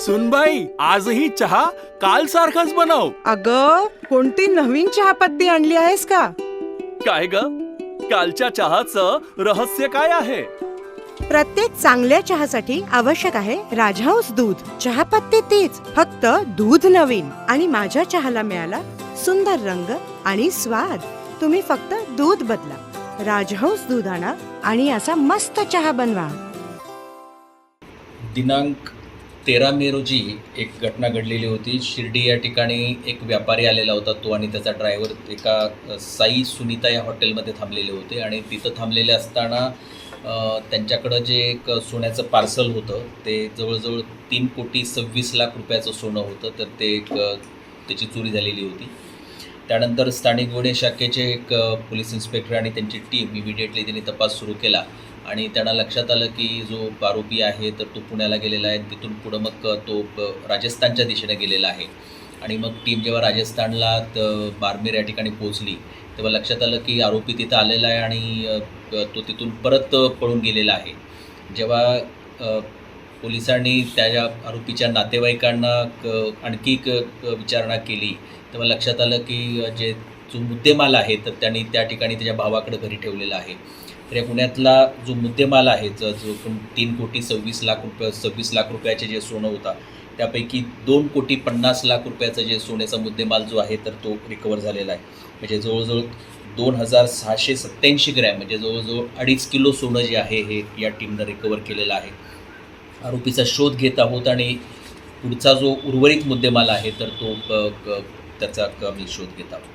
सुनबाई, आजही चहा काल सारखाच बनव. अगं, कोणती नवीन चहापत्ती आणली आहेस का? काय ग, कालच्या चहाचं रहस्य काय आहे? प्रत्येक चांगल्या चहासाठी आवश्यक आहे राजहंस दूध. चहापत्ती तीच, फक्त दूध नवीन. आणि माझ्या चहाला मिळाला सुंदर रंग आणि स्वाद. तुम्ही फक्त दूध बदला, राजहंस दूध आणा आणि असा मस्त चहा बनवा. दिनांक 13 मे रोजी एक घटना घडलेली होती. शिर्डी या ठिकाणी एक व्यापारी आलेला होता. तो आणि त्याचा ड्रायव्हर एका साई सुनीता या हॉटेलमध्ये थांबलेले होते आणि तिथं थांबलेले असताना त्यांच्याकडं जे एक सोन्याचं पार्सल होतं ते जवळजवळ 3,26,00,000 रुपयाचं सोनं होतं. तर ते त्याची चोरी झालेली होती. त्यानंतर स्थानिक गुन्हे शाखेचे एक पोलीस इन्स्पेक्टर आणि त्यांची टीम इमिडिएटली त्यांनी तपास सुरू केला आणि त्यांना लक्षात आलं की जो आरोपी आहे तर तो पुण्याला गेलेला आहे. तिथून पुढं मग तो राजस्थानच्या दिशेने गेलेला आहे. आणि मग टीम जेव्हा राजस्थानला बारमेर या ठिकाणी पोहोचली तेव्हा लक्षात आलं की आरोपी तिथं आलेला आहे आणि तो तिथून परत पळून गेलेला आहे. जेव्हा पोलिसांनी त्या आरोपीच्या नातेवाईकांना आणखी विचारणा केली तेव्हा लक्षात आलं की जो मुद्देमाल आहे तर त्यांनी त्या ठिकाणी त्याच्या भावाकडे घरी ठेवलेला आहे. तर या पुण्यातला जो मुद्देमाल आहे जो 3,26,00,000 रुपयाचे जे सोनं होता त्यापैकी 2,50,00,000 रुपयाचं जे सोन्याचा मुद्देमाल जो आहे तर तो रिकवर झालेला आहे. म्हणजे जवळजवळ 2,687 ग्रॅम म्हणजे जवळजवळ 2.5 किलो सोनं जे आहे हे या टीमनं रिकवर केलेलं आहे. आरोपीचा शोध घेत आहोत आणि पुढचा जो उर्वरित मुद्देमाल आहे तर तो त्याचा आम्ही शोध घेत आहोत.